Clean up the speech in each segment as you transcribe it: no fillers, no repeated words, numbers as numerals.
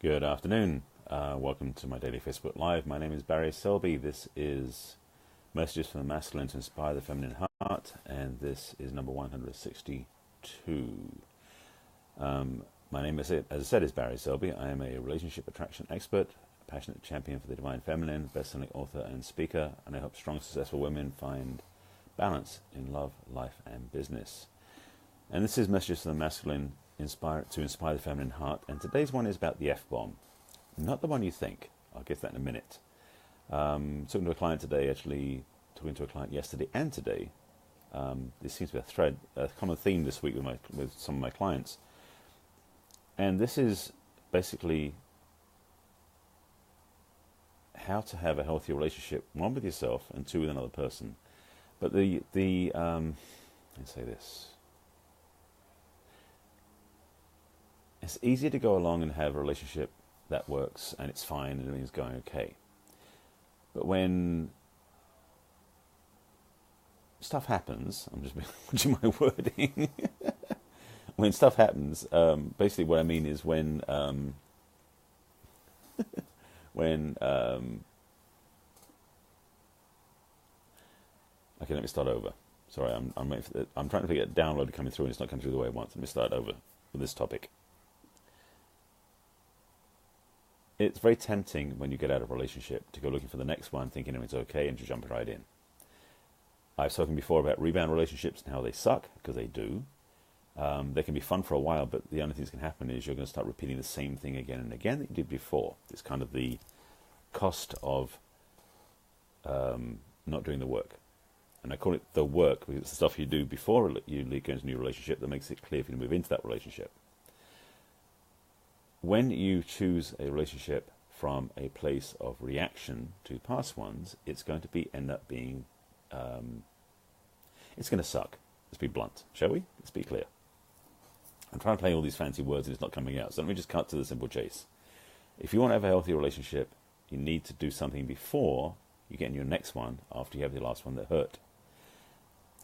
Good afternoon. Welcome to my daily Facebook Live. My name is Barry Selby. This is Messages from the Masculine to Inspire the Feminine Heart, and this is number 162. My name, as I said, is Barry Selby. I am a relationship attraction expert, a passionate champion for the divine feminine, best-selling author and speaker, and I help strong, successful women find balance in love, life, and business. And this is Messages from the Masculine to inspire the feminine heart. And today's one is about the F-bomb. Not the one you think. I'll get to that in a minute. Talking to a client today, actually talking to a client yesterday and today. This seems to be a common theme this week with some of my clients. And this is basically how to have a healthy relationship, one with yourself and two with another person. But let's say this. It's easier to go along and have a relationship that works and it's fine and everything's going okay. But when stuff happens, I'm just watching my wording. When stuff happens, basically what I mean is when okay, let me start over. Sorry, I'm trying to get a download coming through and it's not coming through the way I want. Let me start over with this topic. It's very tempting when you get out of a relationship to go looking for the next one, thinking it's okay, and to jump right in. I've spoken before about rebound relationships and how they suck, because they do. They can be fun for a while, but the only thing that can happen is you're going to start repeating the same thing again and again that you did before. It's kind of the cost of not doing the work. And I call it the work because it's the stuff you do before you go into a new relationship that makes it clear if you move into that relationship. When you choose a relationship from a place of reaction to past ones, it's going to end up being, it's going to suck. Let's be blunt, shall we? Let's be clear. I'm trying to play all these fancy words and it's not coming out, so let me just cut to the simple chase. If you want to have a healthy relationship, you need to do something before you get in your next one, after you have the last one that hurt.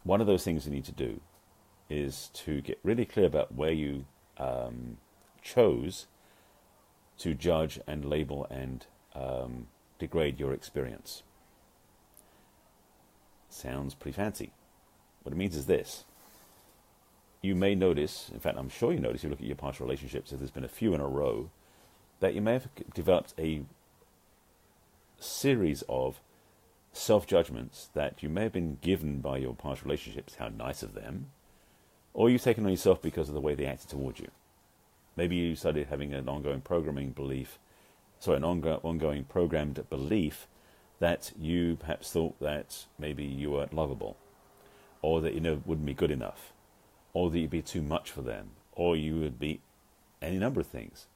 One of those things you need to do is to get really clear about where you chose to judge and label and degrade your experience. Sounds pretty fancy. What it means is this. You may notice, in fact I'm sure you notice, you look at your past relationships, if there's been a few in a row, that you may have developed a series of self-judgments that you may have been given by your past relationships, how nice of them, or you've taken on yourself because of the way they acted towards you. Maybe you started having an ongoing programmed belief that you perhaps thought that maybe you weren't lovable, or that you wouldn't be good enough, or that you'd be too much for them, or you would be any number of things.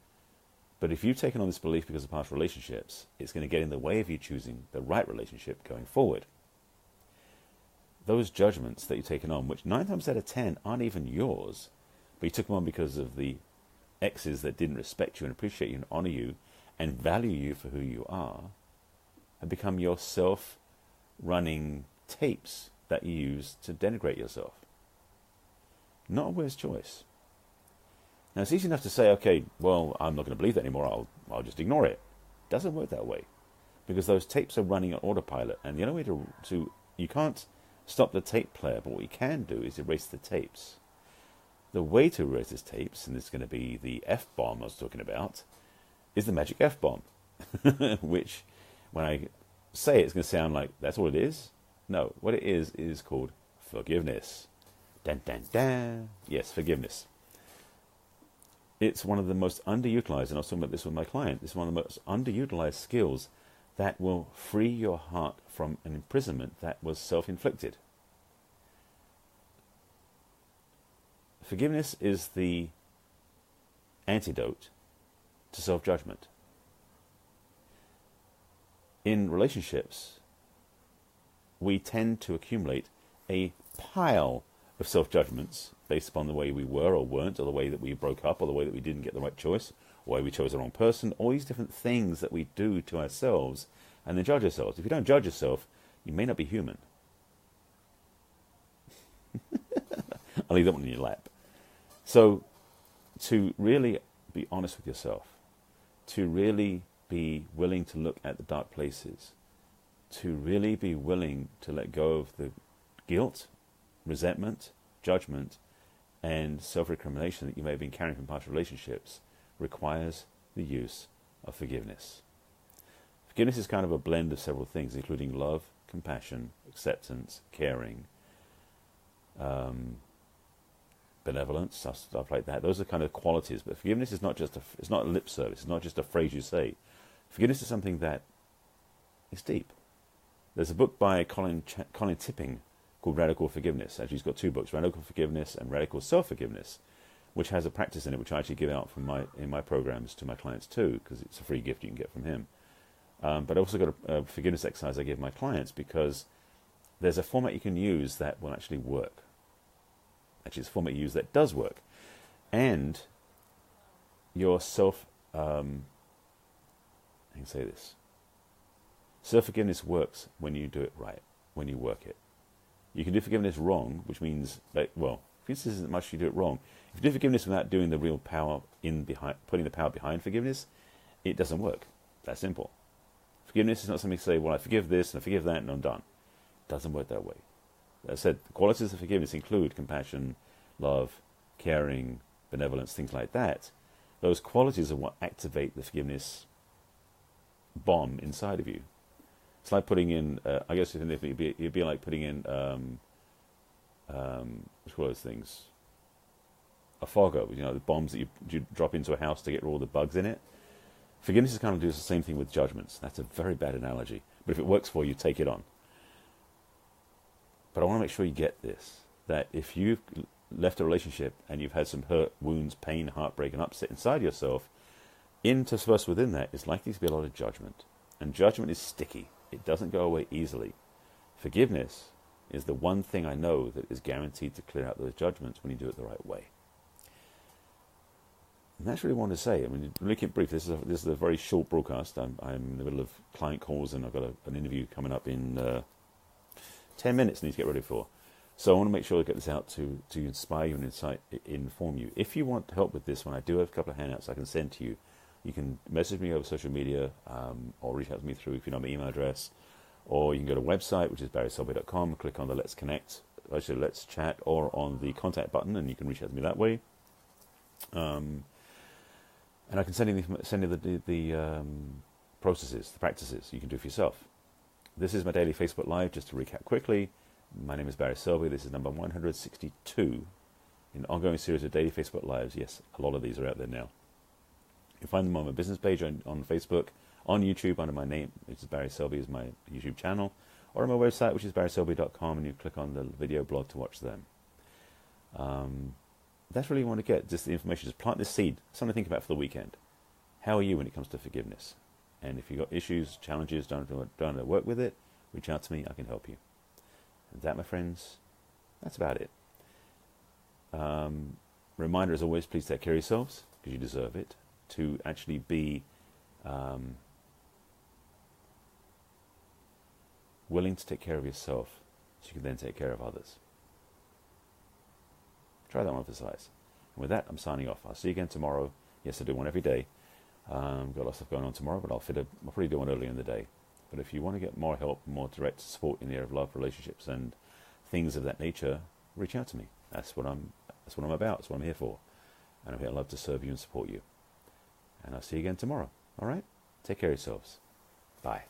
But if you've taken on this belief because of past relationships, it's going to get in the way of you choosing the right relationship going forward. Those judgments that you've taken on, which 9 times out of 10 aren't even yours, but you took them on because of the exes that didn't respect you and appreciate you and honor you and value you for who you are, have become your self-running tapes that you use to denigrate yourself. Not always choice. Now it's easy enough to say, okay, well, I'm not going to believe that anymore, I'll just ignore it. It doesn't work that way, because those tapes are running on autopilot, and the only way to you can't stop the tape player, but what you can do is erase the tapes. The way to erase these tapes, and this is going to be the F-bomb I was talking about, is the magic F-bomb. Which, when I say it, it's going to sound like that's all it is. No, what it is called forgiveness. Dun, dun, dun. Yes, forgiveness. It's one of the most underutilized, and I was talking about this with my client, it's one of the most underutilized skills that will free your heart from an imprisonment that was self-inflicted. Forgiveness is the antidote to self-judgment. In relationships, we tend to accumulate a pile of self-judgments based upon the way we were or weren't, or the way that we broke up, or the way that we didn't get the right choice, or the way we chose the wrong person, all these different things that we do to ourselves and then judge ourselves. If you don't judge yourself, you may not be human. I'll leave that one in your lap. So, to really be honest with yourself, to really be willing to look at the dark places, to really be willing to let go of the guilt, resentment, judgment, and self-recrimination that you may have been carrying from past relationships, requires the use of forgiveness. Forgiveness is kind of a blend of several things, including love, compassion, acceptance, caring, benevolence, stuff like that. Those are kind of qualities. But forgiveness is not just it's not a lip service. It's not just a phrase you say. Forgiveness is something that is deep. There's a book by Colin Tipping called Radical Forgiveness. Actually, he's got two books, Radical Forgiveness and Radical Self-Forgiveness, which has a practice in it, which I actually give out in my programs to my clients too, because it's a free gift you can get from him. But I also got a forgiveness exercise I give my clients because there's a format you can use that will actually work. Actually, it's a format you use that does work. And your I can say this. Self-forgiveness works when you do it right, when you work it. You can do forgiveness wrong, which means that, well, forgiveness isn't much you do it wrong. If you do forgiveness without doing the real power putting the power behind forgiveness, it doesn't work. That simple. Forgiveness is not something to say, well, I forgive this and I forgive that and I'm done. It doesn't work that way. As I said, the qualities of forgiveness include compassion, love, caring, benevolence, things like that. Those qualities are what activate the forgiveness bomb inside of you. It's like putting in, I guess it'd be like putting in, what's one of those things? A Foggo, the bombs that you drop into a house to get all the bugs in it. Forgiveness is kind of doing the same thing with judgments. That's a very bad analogy. But if it works for you, take it on. But I want to make sure you get this, that if you've left a relationship and you've had some hurt, wounds, pain, heartbreak, and upset inside yourself, interspersed within that is likely to be a lot of judgment. And judgment is sticky. It doesn't go away easily. Forgiveness is the one thing I know that is guaranteed to clear out those judgments when you do it the right way. And that's really what I want to say. I mean, to make it brief, this is a very short broadcast. I'm in the middle of client calls and I've got an interview coming up in 10 minutes I need to get ready for. So I want to make sure I get this out to inspire you and inform you. If you want help with this one, I do have a couple of handouts I can send to you. You can message me over social media or reach out to me through, if you know my email address, or you can go to a website, which is barryselby.com, click on the Let's Connect, actually Let's Chat, or on the contact button, and you can reach out to me that way. And I can send you the processes, the practices you can do for yourself. This is my daily Facebook Live. Just to recap quickly, my name is Barry Selby. This is number 162 in an ongoing series of daily Facebook Lives. Yes, a lot of these are out there now. You can find them on my business page on Facebook, on YouTube under my name, which is Barry Selby, is my YouTube channel, or on my website, which is barryselby.com, and you click on the video blog to watch them. That's really what you want to get, just the information. Just plant this seed, something to think about for the weekend. How are you when it comes to forgiveness? And if you've got issues, challenges, don't know how to work with it, reach out to me, I can help you. And that, my friends, that's about it. Reminder, as always, please take care of yourselves, because you deserve it, to actually be willing to take care of yourself so you can then take care of others. Try that one for size. And with that, I'm signing off. I'll see you again tomorrow. Yes, I do one every day. Got a lot of stuff going on tomorrow, but I'll probably do one early in the day. But if you want to get more help, more direct support in the area of love, relationships, and things of that nature, reach out to me. That's what I'm about. That's what I'm here for. And I'm here to love to serve you and support you. And I'll see you again tomorrow. All right? Take care of yourselves. Bye.